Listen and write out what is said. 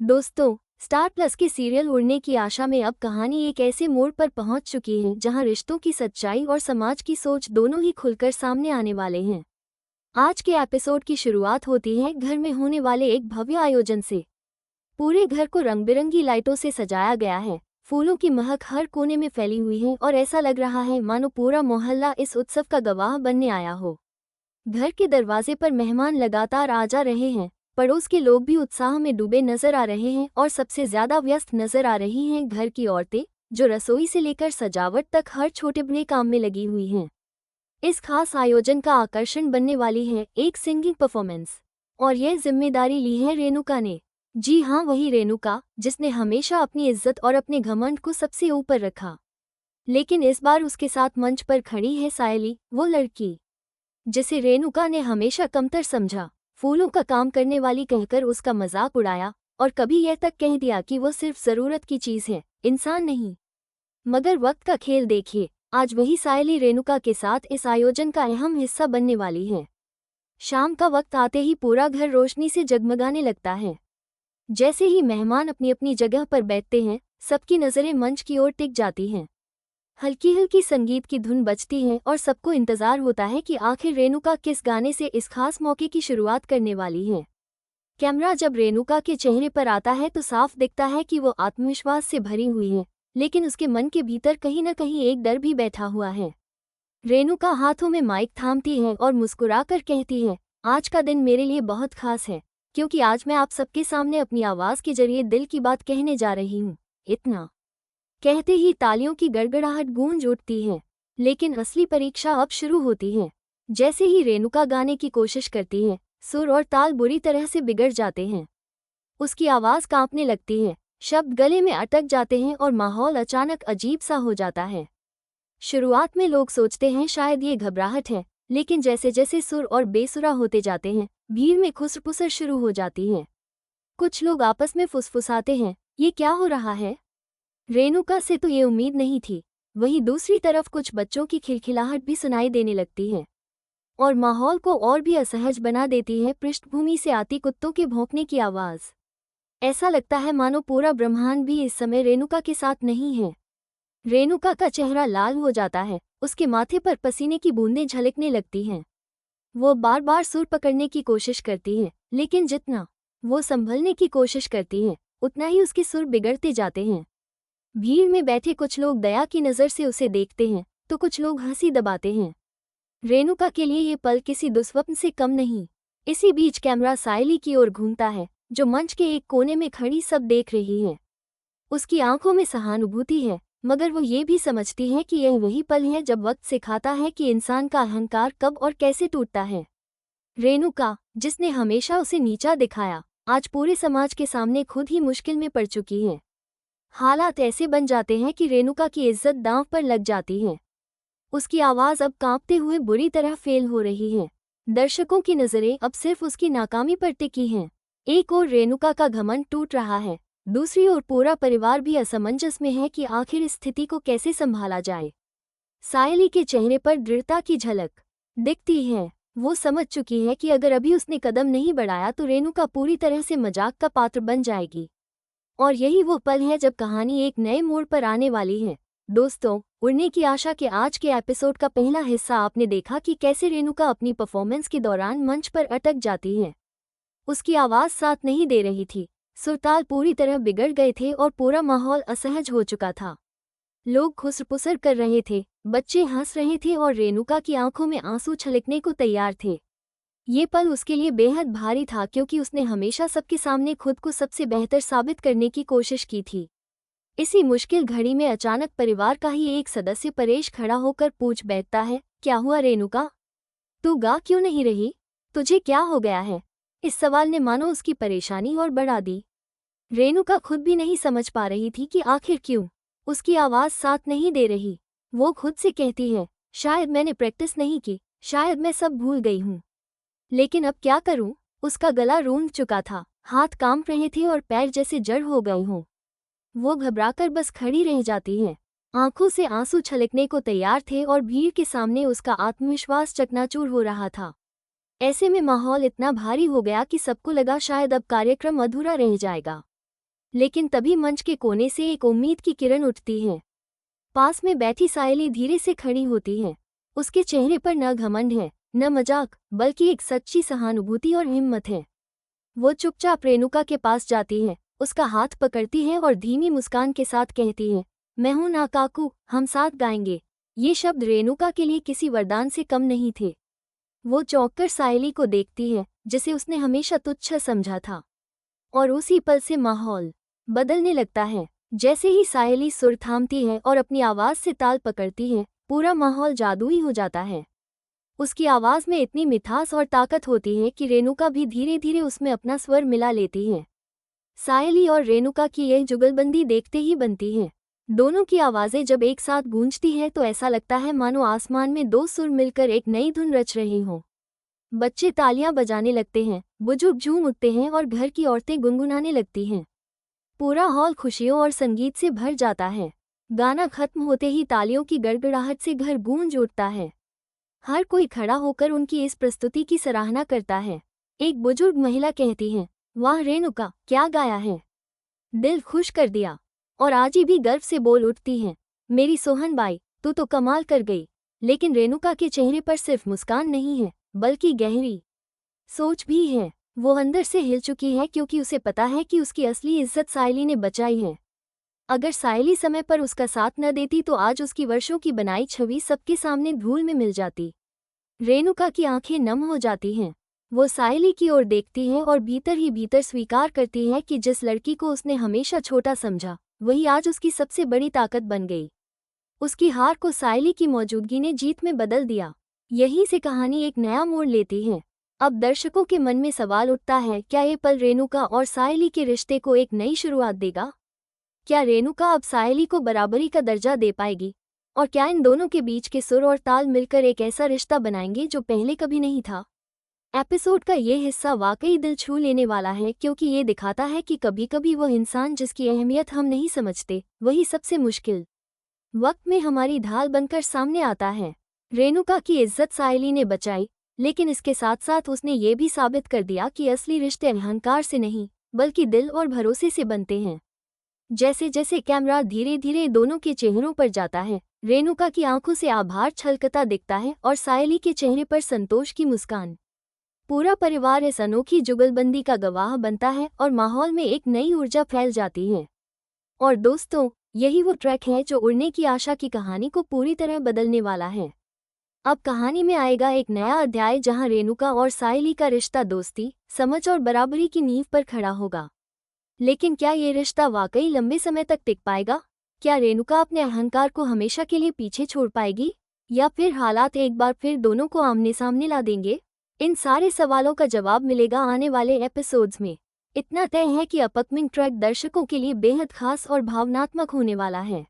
दोस्तों, star plus के serial उड़ने की आशा में अब कहानी एक ऐसे मोड़ पर पहुंच चुकी है जहां रिश्तों की सच्चाई और समाज की सोच दोनों ही खुलकर सामने आने वाले हैं। आज के एपिसोड की शुरुआत होती है घर में होने वाले एक भव्य आयोजन से। पूरे घर को रंग बिरंगी लाइटों से सजाया गया है, फूलों की महक हर कोने में फैली हुई है और ऐसा लग रहा है मानो पूरा मोहल्ला इस उत्सव का गवाह बनने आया हो। घर के दरवाजे पर मेहमान लगातार आ जा रहे हैं, पड़ोस के लोग भी उत्साह में डूबे नजर आ रहे हैं और सबसे ज्यादा व्यस्त नजर आ रही हैं घर की औरतें, जो रसोई से लेकर सजावट तक हर छोटे बड़े काम में लगी हुई हैं। इस खास आयोजन का आकर्षण बनने वाली है एक सिंगिंग परफॉर्मेंस, और यह जिम्मेदारी ली है रेणुका ने। जी हाँ, वही रेणुका जिसने हमेशा अपनी इज्जत और अपने घमंड को सबसे ऊपर रखा। लेकिन इस बार उसके साथ मंच पर खड़ी है सायली, वो लड़की जिसे रेणुका ने हमेशा कमतर समझा, फूलों का काम करने वाली कहकर उसका मजाक उड़ाया और कभी यह तक कह दिया कि वो सिर्फ जरूरत की चीज है, इंसान नहीं। मगर वक्त का खेल देखिए, आज वही सायली रेणुका के साथ इस आयोजन का अहम हिस्सा बनने वाली है। शाम का वक्त आते ही पूरा घर रोशनी से जगमगाने लगता है। जैसे ही मेहमान अपनी अपनी जगह पर बैठते हैं, सबकी नजरें मंच की ओर टिक जाती हैं। हल्की हल्की संगीत की धुन बजती है और सबको इंतजार होता है कि आखिर रेणुका किस गाने से इस खास मौके की शुरुआत करने वाली है। कैमरा जब रेणुका के चेहरे पर आता है तो साफ दिखता है कि वो आत्मविश्वास से भरी हुई है, लेकिन उसके मन के भीतर कहीं न कहीं एक डर भी बैठा हुआ है। रेणुका हाथों में माइक थामती है और मुस्कुराकर कहती है, आज का दिन मेरे लिए बहुत खास है, क्योंकि आज मैं आप सबके सामने अपनी आवाज़ के जरिए दिल की बात कहने जा रही हूँ। इतना कहते ही तालियों की गड़गड़ाहट गूंज उठती है। लेकिन असली परीक्षा अब शुरू होती है। जैसे ही रेणुका गाने की कोशिश करती है, सुर और ताल बुरी तरह से बिगड़ जाते हैं। उसकी आवाज़ कांपने लगती है, शब्द गले में अटक जाते हैं और माहौल अचानक अजीब सा हो जाता है। शुरुआत में लोग सोचते हैं शायद ये घबराहट है, लेकिन जैसे जैसे सुर और बेसुरा होते जाते हैं, भीड़ में खुसर-पुसर शुरू हो जाती है। कुछ लोग आपस में फुसफुसाते हैं, ये क्या हो रहा है? रेणुका से तो ये उम्मीद नहीं थी। वहीं दूसरी तरफ कुछ बच्चों की खिलखिलाहट भी सुनाई देने लगती है और माहौल को और भी असहज बना देती है पृष्ठभूमि से आती कुत्तों के भौंकने की आवाज़। ऐसा लगता है मानो पूरा ब्रह्मांड भी इस समय रेणुका के साथ नहीं है। रेणुका का चेहरा लाल हो जाता है, उसके माथे पर पसीने की बूंदें झलकने लगती हैं। वो बार बार सुर पकड़ने की कोशिश करती है, लेकिन जितना वो संभलने की कोशिश करती है, उतना ही उसके सुर बिगड़ते जाते हैं। भीड़ में बैठे कुछ लोग दया की नज़र से उसे देखते हैं, तो कुछ लोग हंसी दबाते हैं। रेणुका के लिए ये पल किसी दुस्वप्न से कम नहीं। इसी बीच कैमरा सायली की ओर घूमता है, जो मंच के एक कोने में खड़ी सब देख रही है। उसकी आंखों में सहानुभूति है, मगर वो ये भी समझती है कि यह वही पल है जब वक्त सिखाता है कि इंसान का अहंकार कब और कैसे टूटता है। रेणुका, जिसने हमेशा उसे नीचा दिखाया, आज पूरे समाज के सामने खुद ही मुश्किल में पड़ चुकी है। हालात ऐसे बन जाते हैं कि रेणुका की इज्जत दांव पर लग जाती है। उसकी आवाज़ अब कांपते हुए बुरी तरह फेल हो रही है। दर्शकों की नज़रें अब सिर्फ उसकी नाकामी पर टिकी हैं। एक ओर रेणुका का घमंड टूट रहा है, दूसरी ओर पूरा परिवार भी असमंजस में है कि आखिर इस स्थिति को कैसे संभाला जाए। सायली के चेहरे पर दृढ़ता की झलक दिखती है। वो समझ चुकी है कि अगर अभी उसने कदम नहीं बढ़ाया तो रेणुका पूरी तरह से मजाक का पात्र बन जाएगी। और यही वो पल है जब कहानी एक नए मोड़ पर आने वाली है। दोस्तों, उड़ने की आशा के आज के एपिसोड का पहला हिस्सा आपने देखा कि कैसे रेणुका अपनी परफॉर्मेंस के दौरान मंच पर अटक जाती है। उसकी आवाज़ साथ नहीं दे रही थी, सुरताल पूरी तरह बिगड़ गए थे और पूरा माहौल असहज हो चुका था। लोग खुसर-पुसर कर रहे थे, बच्चे हंस रहे थे और रेणुका की आंखों में आंसू छलकने को तैयार थे। ये पल उसके लिए बेहद भारी था, क्योंकि उसने हमेशा सबके सामने खुद को सबसे बेहतर साबित करने की कोशिश की थी। इसी मुश्किल घड़ी में अचानक परिवार का ही एक सदस्य परेश खड़ा होकर पूछ बैठता है, क्या हुआ रेणुका? तू गा क्यों नहीं रही? तुझे क्या हो गया है? इस सवाल ने मानो उसकी परेशानी और बढ़ा दी। रेणुका खुद भी नहीं समझ पा रही थी कि आखिर क्यों उसकी आवाज़ साथ नहीं दे रही। वो खुद से कहती है, शायद मैंने प्रैक्टिस नहीं की, शायद मैं सब भूल गई हूँ। लेकिन अब क्या करूं? उसका गला रूंध चुका था, हाथ कांप रहे थे और पैर जैसे जड़ हो गए हों। वो घबराकर बस खड़ी रह जाती है। आंखों से आंसू छलकने को तैयार थे और भीड़ के सामने उसका आत्मविश्वास चकनाचूर हो रहा था। ऐसे में माहौल इतना भारी हो गया कि सबको लगा शायद अब कार्यक्रम अधूरा रह जाएगा। लेकिन तभी मंच के कोने से एक उम्मीद की किरण उठती है। पास में बैठी सायली धीरे से खड़ी होती है। उसके चेहरे पर न घमंड है, न मजाक, बल्कि एक सच्ची सहानुभूति और हिम्मत है। वो चुपचाप रेणुका के पास जाती है, उसका हाथ पकड़ती है और धीमी मुस्कान के साथ कहती है, मैं हूं ना काकू, हम साथ गाएंगे। ये शब्द रेणुका के लिए किसी वरदान से कम नहीं थे। वो चौंककर सायली को देखती है, जिसे उसने हमेशा तुच्छ समझा था। और उसी पल से माहौल बदलने लगता है। जैसे ही सायली सुर थामती है और अपनी आवाज से ताल पकड़ती है, पूरा माहौल जादुई हो जाता है। उसकी आवाज में इतनी मिठास और ताकत होती है कि रेणुका भी धीरे धीरे उसमें अपना स्वर मिला लेती है। सायली और रेणुका की यह जुगलबंदी देखते ही बनती है। दोनों की आवाजें जब एक साथ गूंजती है तो ऐसा लगता है मानो आसमान में दो सुर मिलकर एक नई धुन रच रही हों। बच्चे तालियां बजाने लगते हैं, बुजुर्ग झूम उठते हैं और घर की औरतें गुनगुनाने लगती हैं। पूरा हॉल खुशियों और संगीत से भर जाता है। गाना खत्म होते ही तालियों की गड़गड़ाहट से घर गूंज उठता है। हर कोई खड़ा होकर उनकी इस प्रस्तुति की सराहना करता है। एक बुजुर्ग महिला कहती है, वाह रेणुका, क्या गाया है, दिल खुश कर दिया। और आजी भी गर्व से बोल उठती हैं, मेरी सोहन बाई, तू तो कमाल कर गई। लेकिन रेणुका के चेहरे पर सिर्फ मुस्कान नहीं है, बल्कि गहरी सोच भी है। वो अंदर से हिल चुकी है क्योंकि उसे पता है कि उसकी असली इज्जत सायली ने बचाई है। अगर सायली समय पर उसका साथ न देती तो आज उसकी वर्षों की बनाई छवि सबके सामने धूल में मिल जाती। रेणुका की आंखें नम हो जाती हैं। वो सायली की ओर देखती है और भीतर ही भीतर स्वीकार करती है कि जिस लड़की को उसने हमेशा छोटा समझा, वही आज उसकी सबसे बड़ी ताकत बन गई। उसकी हार को सायली की मौजूदगी ने जीत में बदल दिया। यहीं से कहानी एक नया मोड़ लेती है। अब दर्शकों के मन में सवाल उठता है, क्या ये पल रेणुका और सायली के रिश्ते को एक नई शुरुआत देगा? क्या रेणुका अब सायली को बराबरी का दर्जा दे पाएगी? और क्या इन दोनों के बीच के सुर और ताल मिलकर एक ऐसा रिश्ता बनाएंगे जो पहले कभी नहीं था? एपिसोड का ये हिस्सा वाकई दिल छू लेने वाला है क्योंकि ये दिखाता है कि कभी कभी वो इंसान जिसकी अहमियत हम नहीं समझते, वही सबसे मुश्किल वक्त में हमारी ढाल बनकर सामने आता है। रेणुका की इज्जत सायली ने बचाई, लेकिन इसके साथ साथ उसने ये भी साबित कर दिया कि असली रिश्ते अहंकार से नहीं, बल्कि दिल और भरोसे से बनते हैं। जैसे जैसे कैमरा धीरे धीरे दोनों के चेहरों पर जाता है, रेणुका की आंखों से आभार छलकता दिखता है और सायली के चेहरे पर संतोष की मुस्कान। पूरा परिवार इस अनोखी जुगलबंदी का गवाह बनता है और माहौल में एक नई ऊर्जा फैल जाती है। और दोस्तों, यही वो ट्रैक है जो उड़ने की आशा की कहानी को पूरी तरह बदलने वाला है। अब कहानी में आएगा एक नया अध्याय जहां रेणुका और सायली का रिश्ता दोस्ती, समझ और बराबरी की नींव पर खड़ा होगा। लेकिन क्या ये रिश्ता वाकई लंबे समय तक टिक पाएगा? क्या रेणुका अपने अहंकार को हमेशा के लिए पीछे छोड़ पाएगी, या फिर हालात एक बार फिर दोनों को आमने सामने ला देंगे? इन सारे सवालों का जवाब मिलेगा आने वाले एपिसोड्स में। इतना तय है कि अपकमिंग ट्रैक दर्शकों के लिए बेहद खास और भावनात्मक होने वाला है।